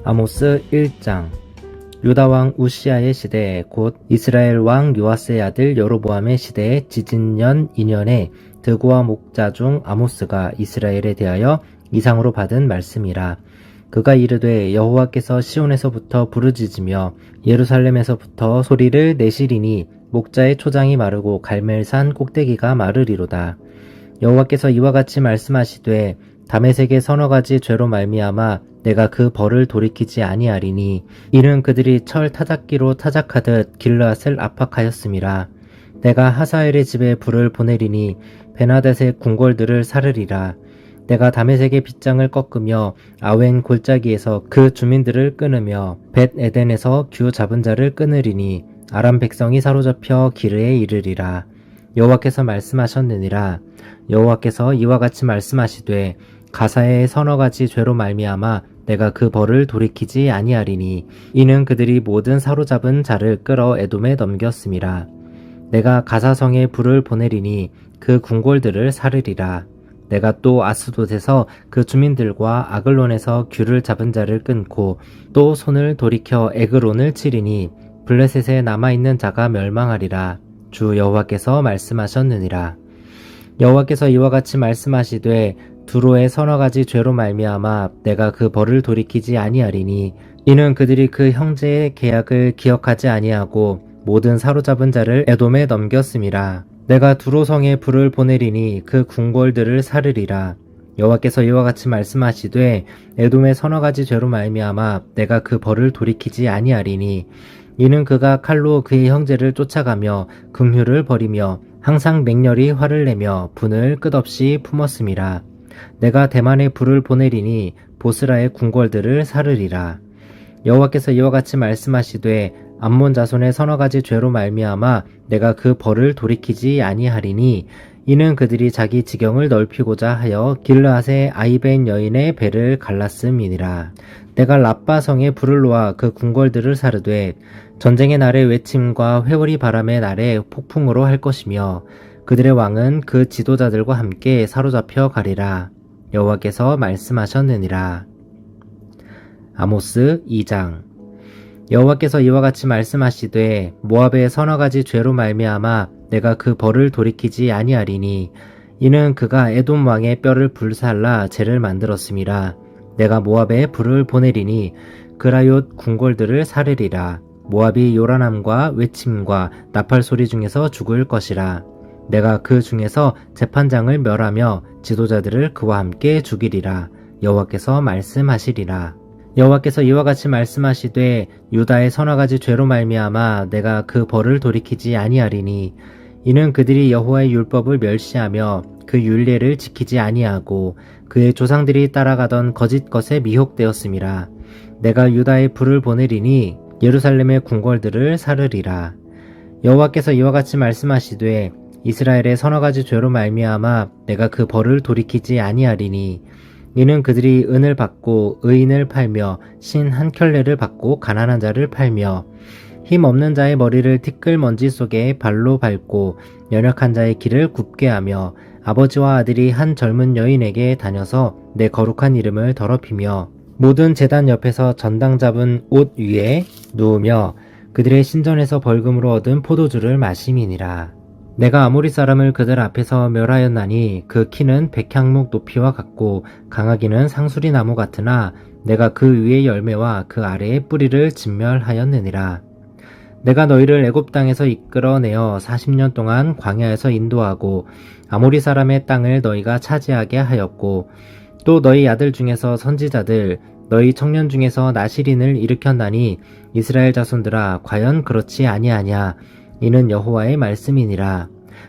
아모스 1장. 유다 왕 우시아의 시대 곧 이스라엘 왕 요아스의 아들 여로보암의 시대의 지진년 2년에 드고와 목자 중 아모스가 이스라엘에 대하여 이상으로 받은 말씀이라. 그가 이르되 여호와께서 시온에서부터 부르짖으며 예루살렘에서부터 소리를 내시리니 목자의 초장이 마르고 갈멜산 꼭대기가 마르리로다. 여호와께서 이와 같이 말씀하시되 다메섹의 서너 가지 죄로 말미암아 내가 그 벌을 돌이키지 아니하리니 이는 그들이 철 타작기로 타작하듯 길르앗을 압박하였음이라. 내가 하사엘의 집에 불을 보내리니 베나댓의 궁궐들을 사르리라. 내가 다메섹의 빗장을 꺾으며 아웬 골짜기에서 그 주민들을 끊으며 벳 에덴에서 규 잡은 자를 끊으리니 아람 백성이 사로잡혀 기르에 이르리라. 여호와께서 말씀하셨느니라. 여호와께서 이와 같이 말씀하시되 가사의 서너 가지 죄로 말미암아 내가 그 벌을 돌이키지 아니하리니 이는 그들이 모든 사로잡은 자를 끌어 에돔에 넘겼음이라. 내가 가사성에 불을 보내리니 그 궁궐들을 사르리라. 내가 또 아스돗에서 그 주민들과 아글론에서 규를 잡은 자를 끊고 또 손을 돌이켜 에그론을 치리니 블레셋에 남아있는 자가 멸망하리라. 주 여호와께서 말씀하셨느니라. 여호와께서 이와 같이 말씀하시되 두로의 서너 가지 죄로 말미암아 내가 그 벌을 돌이키지 아니하리니 이는 그들이 그 형제의 계약을 기억하지 아니하고 모든 사로잡은 자를 에돔에 넘겼음이라. 내가 두로성에 불을 보내리니 그 궁궐들을 사르리라. 여호와께서 이와 같이 말씀하시되 에돔의 서너 가지 죄로 말미암아 내가 그 벌을 돌이키지 아니하리니 이는 그가 칼로 그의 형제를 쫓아가며 긍휼을 버리며 항상 맹렬히 화를 내며 분을 끝없이 품었음이라. 내가 대만에 불을 보내리니 보스라의 궁궐들을 사르리라. 여호와께서 이와 같이 말씀하시되 암몬 자손의 서너 가지 죄로 말미암아 내가 그 벌을 돌이키지 아니하리니 이는 그들이 자기 지경을 넓히고자 하여 길르앗의 아이벤 여인의 배를 갈랐음이니라. 내가 라빠성에 불을 놓아 그 궁궐들을 사르되 전쟁의 날의 외침과 회오리 바람의 날에 폭풍으로 할 것이며 그들의 왕은 그 지도자들과 함께 사로잡혀 가리라. 여호와께서 말씀하셨느니라. 아모스 2장. 여호와께서 이와 같이 말씀하시되 모압의 서너 가지 죄로 말미암아 내가 그 벌을 돌이키지 아니하리니 이는 그가 에돔 왕의 뼈를 불살라 재를 만들었음이라. 내가 모압에 불을 보내리니 그라욤 궁궐들을 사르리라. 모압이 요란함과 외침과 나팔 소리 중에서 죽을 것이라. 내가 그 중에서 재판장을 멸하며 지도자들을 그와 함께 죽이리라. 여호와께서 말씀하시리라. 여호와께서 이와 같이 말씀하시되 유다의 서너 가지 죄로 말미암아 내가 그 벌을 돌이키지 아니하리니 이는 그들이 여호와의 율법을 멸시하며 그 율례를 지키지 아니하고 그의 조상들이 따라가던 거짓 것에 미혹되었음이라. 내가 유다의 불을 보내리니 예루살렘의 궁궐들을 사르리라. 여호와께서 이와 같이 말씀하시되 이스라엘의 서너 가지 죄로 말미암아 내가 그 벌을 돌이키지 아니하리니 이는 그들이 은을 받고 의인을 팔며 신 한 켤레를 받고 가난한 자를 팔며 힘 없는 자의 머리를 티끌 먼지 속에 발로 밟고 연약한 자의 길을 굽게 하며 아버지와 아들이 한 젊은 여인에게 다녀서 내 거룩한 이름을 더럽히며 모든 제단 옆에서 전당 잡은 옷 위에 누우며 그들의 신전에서 벌금으로 얻은 포도주를 마심이니라. 내가 아모리 사람을 그들 앞에서 멸하였나니 그 키는 백향목 높이와 같고 강하기는 상수리 나무 같으나 내가 그 위의 열매와 그 아래의 뿌리를 진멸하였느니라. 내가 너희를 애굽 땅에서 이끌어내어 40년 동안 광야에서 인도하고 아모리 사람의 땅을 너희가 차지하게 하였고 또 너희 아들 중에서 선지자들 너희 청년 중에서 나실인을 일으켰나니 이스라엘 자손들아 과연 그렇지 아니하냐. 이는 여호와의 말씀이니라.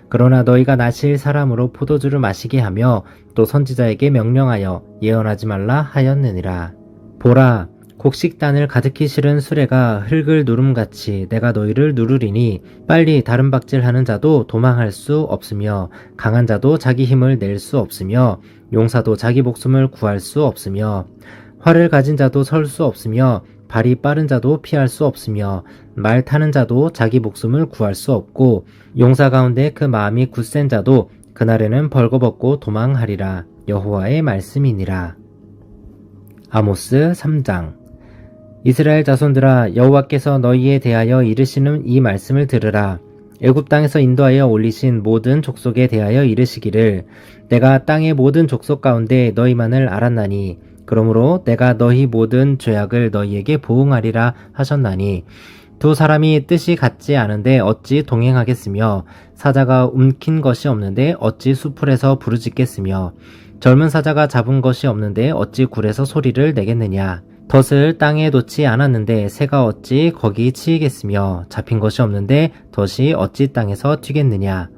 그러나 너희가 나실 사람으로 포도주를 마시게 하며 또 선지자에게 명령하여 예언하지 말라 하였느니라. 보라, 곡식단을 가득히 실은 수레가 흙을 누름같이 내가 너희를 누르리니 빨리 다른 박질하는 자도 도망할 수 없으며 강한 자도 자기 힘을 낼 수 없으며 용사도 자기 목숨을 구할 수 없으며 활을 가진 자도 설 수 없으며 발이 빠른 자도 피할 수 없으며 말 타는 자도 자기 목숨을 구할 수 없고 용사 가운데 그 마음이 굳센 자도 그날에는 벌거벗고 도망하리라. 여호와의 말씀이니라. 아모스 3장. 이스라엘 자손들아, 여호와께서 너희에 대하여 이르시는 이 말씀을 들으라. 애굽 땅에서 인도하여 올리신 모든 족속에 대하여 이르시기를 내가 땅의 모든 족속 가운데 너희만을 알았나니 그러므로 내가 너희 모든 죄악을 너희에게 보응하리라 하셨나니 두 사람이 뜻이 같지 않은데 어찌 동행하겠으며 사자가 움킨 것이 없는데 어찌 수풀에서 부르짖겠으며 젊은 사자가 잡은 것이 없는데 어찌 굴에서 소리를 내겠느냐. 덫을 땅에 놓지 않았는데 새가 어찌 거기 치이겠으며 잡힌 것이 없는데 덫이 어찌 땅에서 튀겠느냐.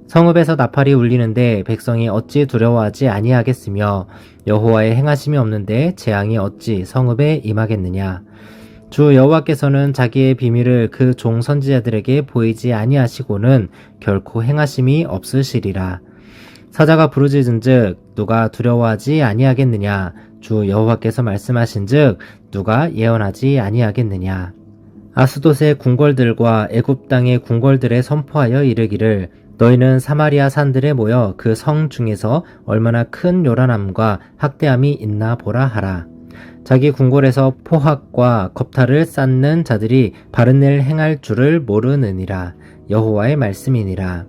성읍에서 나팔이 울리는데 백성이 어찌 두려워하지 아니하겠으며 여호와의 행하심이 없는데 재앙이 어찌 성읍에 임하겠느냐. 주 여호와께서는 자기의 비밀을 그 종 선지자들에게 보이지 아니하시고는 결코 행하심이 없으시리라. 사자가 부르짖은즉 누가 두려워하지 아니하겠느냐. 주 여호와께서 말씀하신즉 누가 예언하지 아니하겠느냐. 아스돗의 궁궐들과 애굽 땅의 궁궐들에 선포하여 이르기를 너희는 사마리아 산들에 모여 그 성 중에서 얼마나 큰 요란함과 학대함이 있나 보라 하라. 자기 궁궐에서 포학과 겁탈을 쌓는 자들이 바른 일 행할 줄을 모르느니라. 여호와의 말씀이니라.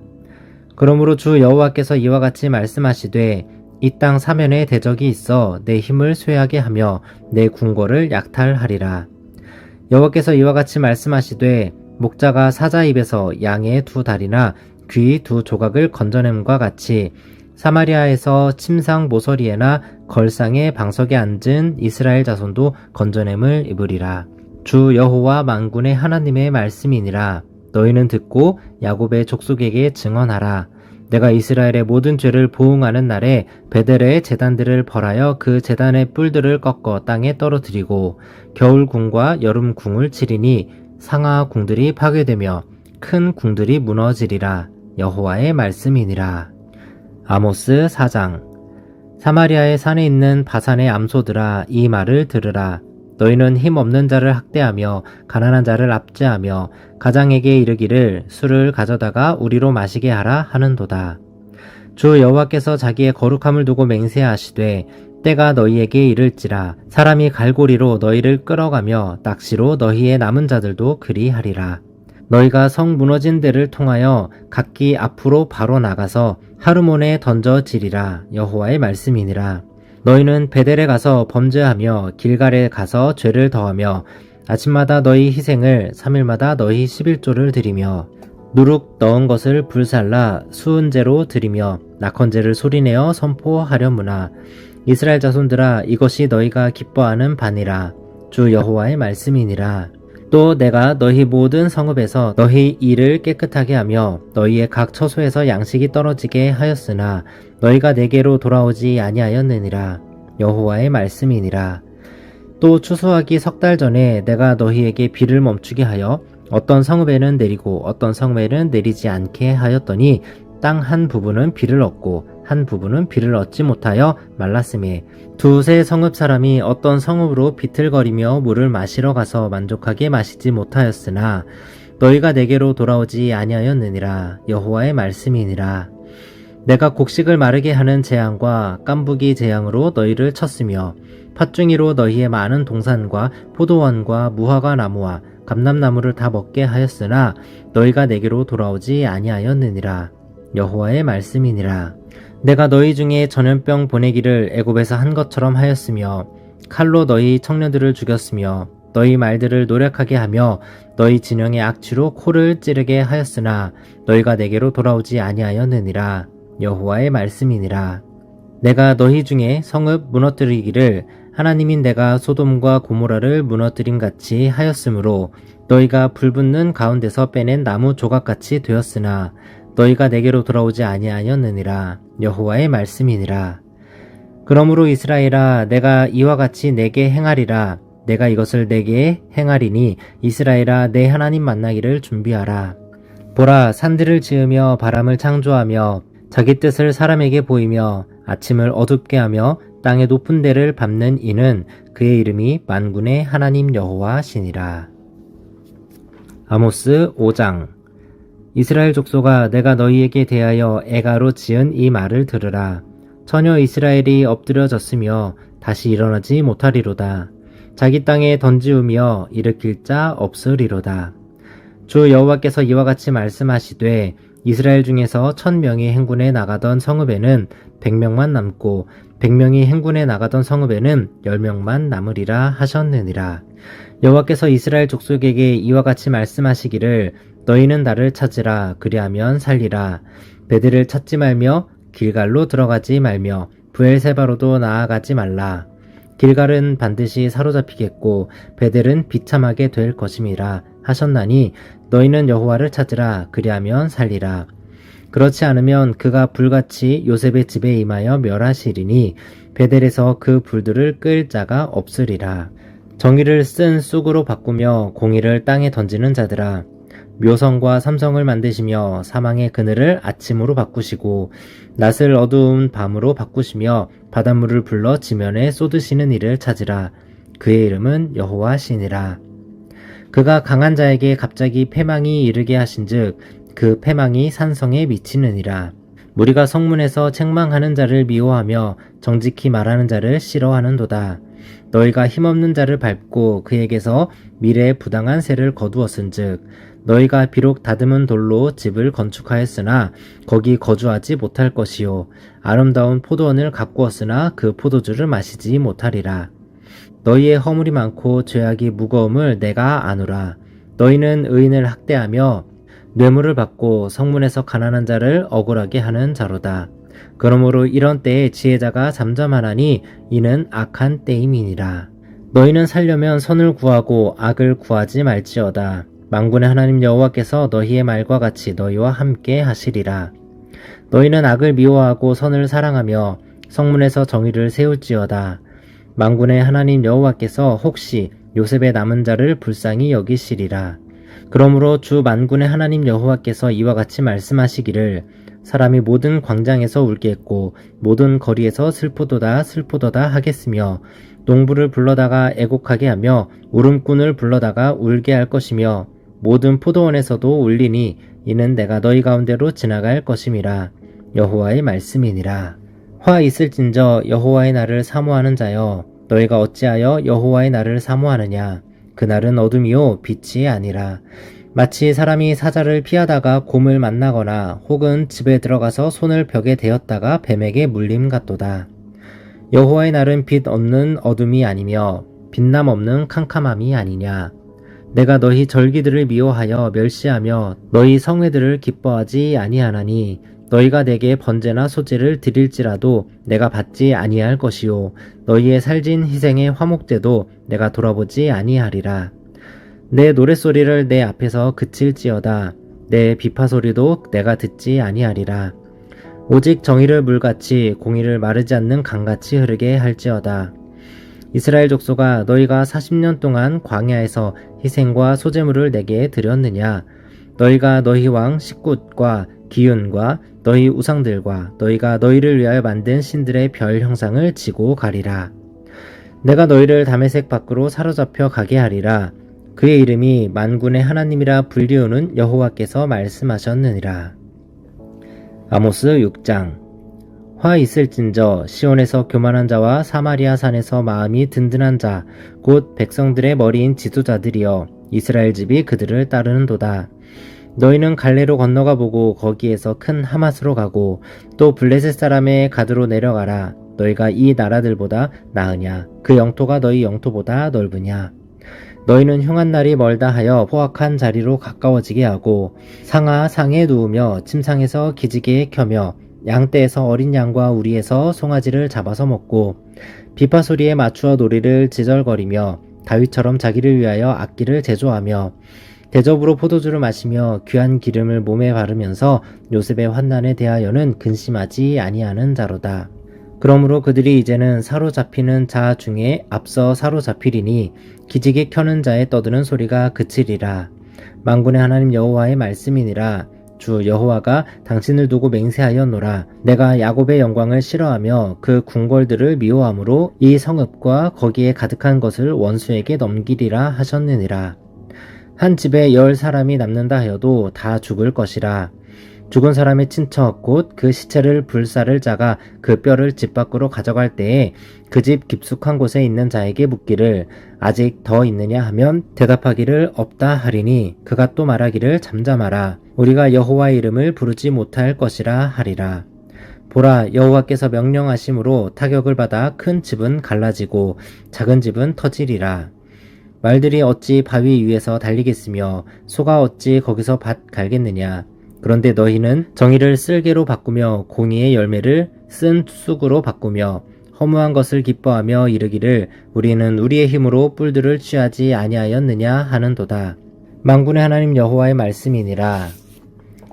그러므로 주 여호와께서 이와 같이 말씀하시되 이 땅 사면에 대적이 있어 내 힘을 쇠하게 하며 내 궁궐을 약탈하리라. 여호와께서 이와 같이 말씀하시되 목자가 사자 입에서 양의 두 다리나 귀 두 조각을 건져냄과 같이 사마리아에서 침상 모서리에나 걸상의 방석에 앉은 이스라엘 자손도 건져냄을 입으리라. 주 여호와 만군의 하나님의 말씀이니라. 너희는 듣고 야곱의 족속에게 증언하라. 내가 이스라엘의 모든 죄를 보응하는 날에 베델의 제단들을 벌하여 그 제단의 뿔들을 꺾어 땅에 떨어뜨리고 겨울 궁과 여름 궁을 치리니 상하 궁들이 파괴되며 큰 궁들이 무너지리라. 여호와의 말씀이니라. 아모스 4장. 사마리아의 산에 있는 바산의 암소들아, 이 말을 들으라. 너희는 힘없는 자를 학대하며 가난한 자를 압제하며 가장에게 이르기를 술을 가져다가 우리로 마시게 하라 하는도다. 주 여호와께서 자기의 거룩함을 두고 맹세하시되 때가 너희에게 이를지라. 사람이 갈고리로 너희를 끌어가며 낚시로 너희의 남은 자들도 그리하리라. 너희가 성 무너진 데를 통하여 각기 앞으로 바로 나가서 하르몬에 던져지리라. 여호와의 말씀이니라. 너희는 베델에 가서 범죄하며 길갈에 가서 죄를 더하며 아침마다 너희 희생을 3일마다 너희 11조를 드리며 누룩 넣은 것을 불살라 수은제로 드리며 낙헌제를 소리내어 선포하려무나. 이스라엘 자손들아, 이것이 너희가 기뻐하는 바니라. 주 여호와의 말씀이니라. 또 내가 너희 모든 성읍에서 너희 일을 깨끗하게 하며 너희의 각 처소에서 양식이 떨어지게 하였으나 너희가 내게로 돌아오지 아니하였느니라. 여호와의 말씀이니라. 또 추수하기 석 달 전에 내가 너희에게 비를 멈추게 하여 어떤 성읍에는 내리고 어떤 성읍에는 내리지 않게 하였더니 땅 한 부분은 비를 얻고 한 부분은 비를 얻지 못하여 말랐음에 두세 성읍 사람이 어떤 성읍으로 비틀거리며 물을 마시러 가서 만족하게 마시지 못하였으나 너희가 내게로 돌아오지 아니하였느니라. 여호와의 말씀이니라. 내가 곡식을 마르게 하는 재앙과 깐부기 재앙으로 너희를 쳤으며 팥중이로 너희의 많은 동산과 포도원과 무화과 나무와 감람나무를 다 먹게 하였으나 너희가 내게로 돌아오지 아니하였느니라. 여호와의 말씀이니라. 내가 너희 중에 전염병 보내기를 애굽에서 한 것처럼 하였으며 칼로 너희 청년들을 죽였으며 너희 말들을 노력하게 하며 너희 진영의 악취로 코를 찌르게 하였으나 너희가 내게로 돌아오지 아니하였느니라. 여호와의 말씀이니라. 내가 너희 중에 성읍 무너뜨리기를 하나님인 내가 소돔과 고모라를 무너뜨림 같이 하였으므로 너희가 불붙는 가운데서 빼낸 나무 조각같이 되었으나 너희가 내게로 돌아오지 아니하였느니라. 여호와의 말씀이니라. 그러므로 이스라엘아, 내가 이와 같이 내게 행하리라. 내가 이것을 내게 행하리니 이스라엘아, 내 하나님 만나기를 준비하라. 보라, 산들을 지으며 바람을 창조하며 자기 뜻을 사람에게 보이며 아침을 어둡게 하며 땅의 높은 데를 밟는 이는 그의 이름이 만군의 하나님 여호와시니라. 아모스 5장. 이스라엘 족속아, 내가 너희에게 대하여 애가로 지은 이 말을 들으라. 처녀 이스라엘이 엎드려졌으며 다시 일어나지 못하리로다. 자기 땅에 던지우며 일으킬 자 없으리로다. 주 여호와께서 이와 같이 말씀하시되 이스라엘 중에서 1000명이 행군에 나가던 성읍에는 100명만 남고 100명이 행군에 나가던 성읍에는 10명만 남으리라 하셨느니라. 여호와께서 이스라엘 족속에게 이와 같이 말씀하시기를 너희는 나를 찾으라 그리하면 살리라. 베델을 찾지 말며 길갈로 들어가지 말며 브엘세바로도 나아가지 말라. 길갈은 반드시 사로잡히겠고 베델은 비참하게 될 것임이라 하셨나니 너희는 여호와를 찾으라 그리하면 살리라. 그렇지 않으면 그가 불같이 요셉의 집에 임하여 멸하시리니 베델에서 그 불들을 끌 자가 없으리라. 정의를 쓴 쑥으로 바꾸며 공의를 땅에 던지는 자들아, 묘성과 삼성을 만드시며 사망의 그늘을 아침으로 바꾸시고 낯을 어두운 밤으로 바꾸시며 바닷물을 불러 지면에 쏟으시는 이를 찾으라. 그의 이름은 여호와시니라. 그가 강한 자에게 갑자기 패망이 이르게 하신즉 그 패망이 산성에 미치느니라. 무리가 성문에서 책망하는 자를 미워하며 정직히 말하는 자를 싫어하는도다. 너희가 힘없는 자를 밟고 그에게서 미래의 부당한 세를 거두었은즉 너희가 비록 다듬은 돌로 집을 건축하였으나 거기 거주하지 못할 것이요 아름다운 포도원을 가꾸었으나 그 포도주를 마시지 못하리라. 너희의 허물이 많고 죄악이 무거움을 내가 아노라. 너희는 의인을 학대하며 뇌물을 받고 성문에서 가난한 자를 억울하게 하는 자로다. 그러므로 이런 때에 지혜자가 잠잠하나니 이는 악한 때임이니라. 너희는 살려면 선을 구하고 악을 구하지 말지어다. 만군의 하나님 여호와께서 너희의 말과 같이 너희와 함께 하시리라. 너희는 악을 미워하고 선을 사랑하며 성문에서 정의를 세울지어다. 만군의 하나님 여호와께서 혹시 요셉의 남은 자를 불쌍히 여기시리라. 그러므로 주 만군의 하나님 여호와께서 이와 같이 말씀하시기를 사람이 모든 광장에서 울겠고 모든 거리에서 슬프도다 슬프도다 하겠으며 농부를 불러다가 애곡하게 하며 울음꾼을 불러다가 울게 할 것이며 모든 포도원에서도 울리니 이는 내가 너희 가운데로 지나갈 것임이라. 여호와의 말씀이니라. 화 있을진저 여호와의 날을 사모하는 자여, 너희가 어찌하여 여호와의 날을 사모하느냐. 그날은 어둠이요 빛이 아니라. 마치 사람이 사자를 피하다가 곰을 만나거나 혹은 집에 들어가서 손을 벽에 대었다가 뱀에게 물림 같도다. 여호와의 날은 빛 없는 어둠이 아니며 빛남 없는 캄캄함이 아니냐. 내가 너희 절기들을 미워하여 멸시하며 너희 성회들을 기뻐하지 아니하나니 너희가 내게 번제나 소제를 드릴지라도 내가 받지 아니할 것이요 너희의 살진 희생의 화목제도 내가 돌아보지 아니하리라. 내 노랫소리를 내 앞에서 그칠지어다. 내 비파소리도 내가 듣지 아니하리라. 오직 정의를 물같이 공의를 마르지 않는 강같이 흐르게 할지어다. 이스라엘 족속아, 너희가 40년 동안 광야에서 희생과 소제물을 내게 드렸느냐. 너희가 너희 왕 식굿과 기윤과 너희 우상들과 너희가 너희를 위하여 만든 신들의 별 형상을 지고 가리라. 내가 너희를 다메섹 밖으로 사로잡혀 가게 하리라. 그의 이름이 만군의 하나님이라 불리우는 여호와께서 말씀하셨느니라. 아모스 6장. 화 있을진저 시온에서 교만한 자와 사마리아 산에서 마음이 든든한 자, 곧 백성들의 머리인 지도자들이여 이스라엘 집이 그들을 따르는도다. 너희는 갈레로 건너가 보고 거기에서 큰 하맛으로 가고 또 블레셋 사람의 가드로 내려가라. 너희가 이 나라들보다 나으냐? 그 영토가 너희 영토보다 넓으냐? 너희는 흉한 날이 멀다 하여 포악한 자리로 가까워지게 하고 상아 상에 누우며 침상에서 기지개에 켜며 양떼에서 어린 양과 우리에서 송아지를 잡아서 먹고 비파 소리에 맞추어 놀이를 지절거리며 다윗처럼 자기를 위하여 악기를 제조하며 대접으로 포도주를 마시며 귀한 기름을 몸에 바르면서 요셉의 환난에 대하여는 근심하지 아니하는 자로다. 그러므로 그들이 이제는 사로잡히는 자 중에 앞서 사로잡히리니 기지개 켜는 자의 떠드는 소리가 그치리라. 만군의 하나님 여호와의 말씀이니라. 주 여호와가 당신을 두고 맹세하였노라. 내가 야곱의 영광을 싫어하며 그 궁궐들을 미워함으로 이 성읍과 거기에 가득한 것을 원수에게 넘기리라 하셨느니라. 한 집에 10 사람이 남는다 하여도 다 죽을 것이라. 죽은 사람의 친척 곧 그 시체를 불사를 자가 그 뼈를 집 밖으로 가져갈 때에 그 집 깊숙한 곳에 있는 자에게 묻기를 아직 더 있느냐 하면 대답하기를 없다 하리니 그가 또 말하기를 잠잠하라 우리가 여호와의 이름을 부르지 못할 것이라 하리라. 보라 여호와께서 명령하심으로 타격을 받아 큰 집은 갈라지고 작은 집은 터지리라. 말들이 어찌 바위 위에서 달리겠으며 소가 어찌 거기서 밭 갈겠느냐. 그런데 너희는 정의를 쓸개로 바꾸며 공의의 열매를 쓴 쑥으로 바꾸며 허무한 것을 기뻐하며 이르기를 우리는 우리의 힘으로 뿔들을 취하지 아니하였느냐 하는도다. 만군의 하나님 여호와의 말씀이니라.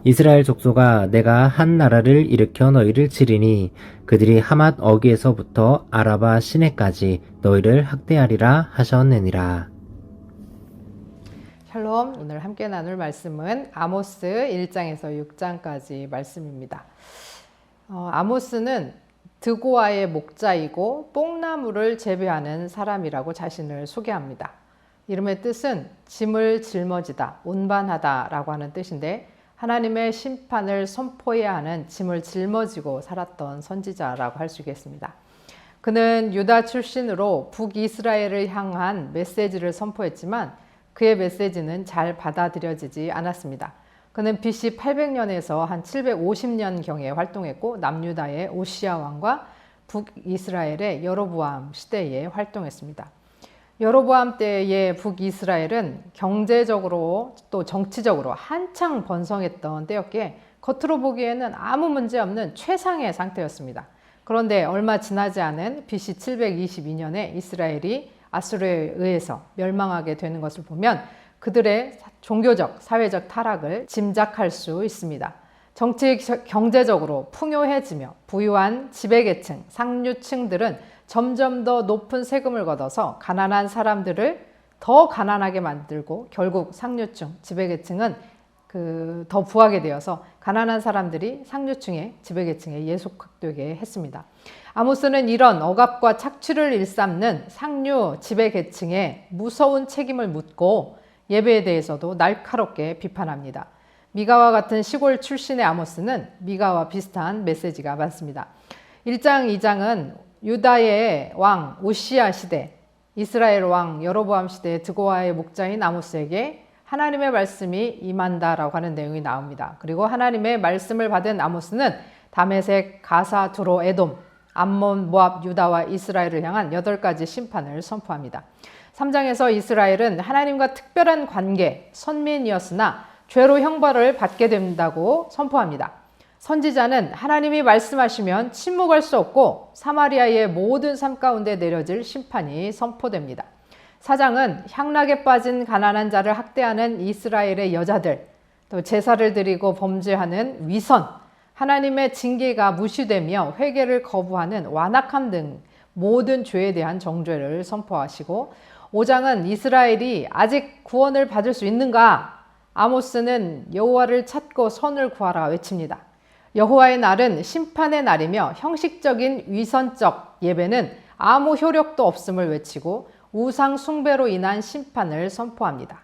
이스라엘 족속아 내가 한 나라를 일으켜 너희를 치리니 그들이 하맛 어귀에서부터 아라바 시내까지 너희를 학대하리라 하셨느니라. 샬롬, 오늘 함께 나눌 말씀은 아모스 1장에서 6장까지 말씀입니다. 아모스는 드고아의 목자이고 뽕나무를 재배하는 사람이라고 자신을 소개합니다. 이름의 뜻은 짐을 짊어지다, 운반하다 라고 하는 뜻인데 하나님의 심판을 선포해야 하는 짐을 짊어지고 살았던 선지자라고 할 수 있겠습니다. 그는 유다 출신으로 북이스라엘을 향한 메시지를 선포했지만 그의 메시지는 잘 받아들여지지 않았습니다. 그는 BC 800년에서 한 750년경에 활동했고 남유다의 오시아 왕과 북이스라엘의 여로보암 시대에 활동했습니다. 여로보암 때의 북이스라엘은 경제적으로 또 정치적으로 한창 번성했던 때였기에 겉으로 보기에는 아무 문제 없는 최상의 상태였습니다. 그런데 얼마 지나지 않은 BC 722년에 이스라엘이 아수르에 의해서 멸망하게 되는 것을 보면 그들의 종교적, 사회적 타락을 짐작할 수 있습니다. 정치, 경제적으로 풍요해지며 부유한 지배계층, 상류층들은 점점 더 높은 세금을 걷어서 가난한 사람들을 더 가난하게 만들고 결국 상류층, 지배계층은 더 부하게 되어서 가난한 사람들이 상류층의 지배계층에 예속되게 했습니다. 아모스는 이런 억압과 착취를 일삼는 상류 지배계층에 무서운 책임을 묻고 예배에 대해서도 날카롭게 비판합니다. 미가와 같은 시골 출신의 아모스는 미가와 비슷한 메시지가 많습니다. 1장, 2장은 유다의 왕 우시아 시대, 이스라엘 왕 여로보암 시대의 드고아의 목자인 아모스에게 하나님의 말씀이 임한다라고 하는 내용이 나옵니다. 그리고 하나님의 말씀을 받은 아모스는 다메섹, 가사, 두로, 에돔, 암몬, 모압, 유다와 이스라엘을 향한 8가지 심판을 선포합니다. 3장에서 이스라엘은 하나님과 특별한 관계, 선민이었으나 죄로 형벌을 받게 된다고 선포합니다. 선지자는 하나님이 말씀하시면 침묵할 수 없고 사마리아의 모든 삶 가운데 내려질 심판이 선포됩니다. 4장은 향락에 빠진 가난한 자를 학대하는 이스라엘의 여자들, 또 제사를 드리고 범죄하는 위선, 하나님의 징계가 무시되며 회개를 거부하는 완악함 등 모든 죄에 대한 정죄를 선포하시고 5장은 이스라엘이 아직 구원을 받을 수 있는가? 아모스는 여호와를 찾고 선을 구하라 외칩니다. 여호와의 날은 심판의 날이며 형식적인 위선적 예배는 아무 효력도 없음을 외치고 우상 숭배로 인한 심판을 선포합니다.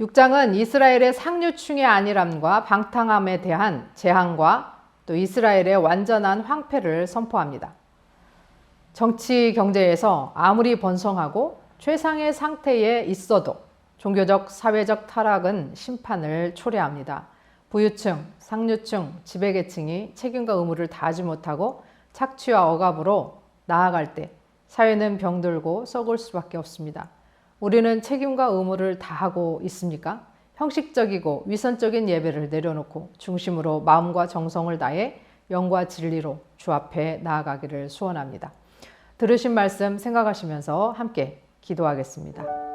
6장은 이스라엘의 상류층의 안일함과 방탕함에 대한 재앙과 또 이스라엘의 완전한 황폐를 선포합니다. 정치 경제에서 아무리 번성하고 최상의 상태에 있어도 종교적, 사회적 타락은 심판을 초래합니다. 부유층, 상류층, 지배계층이 책임과 의무를 다하지 못하고 착취와 억압으로 나아갈 때 사회는 병들고 썩을 수밖에 없습니다. 우리는 책임과 의무를 다하고 있습니까? 형식적이고 위선적인 예배를 내려놓고 중심으로 마음과 정성을 다해 영과 진리로 주 앞에 나아가기를 소원합니다. 들으신 말씀 생각하시면서 함께 기도하겠습니다.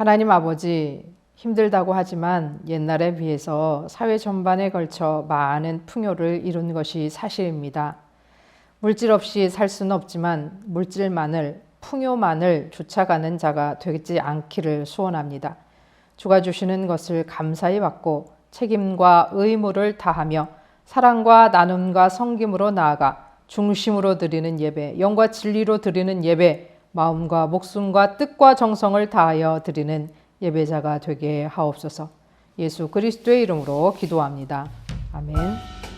하나님 아버지, 힘들다고 하지만 옛날에 비해서 사회 전반에 걸쳐 많은 풍요를 이룬 것이 사실입니다. 물질 없이 살 수는 없지만 물질만을, 풍요만을 쫓아가는 자가 되지 않기를 소원합니다. 주가 주시는 것을 감사히 받고 책임과 의무를 다하며 사랑과 나눔과 섬김으로 나아가 중심으로 드리는 예배, 영과 진리로 드리는 예배, 마음과 목숨과 뜻과 정성을 다하여 드리는 예배자가 되게 하옵소서. 예수 그리스도의 이름으로 기도합니다. 아멘.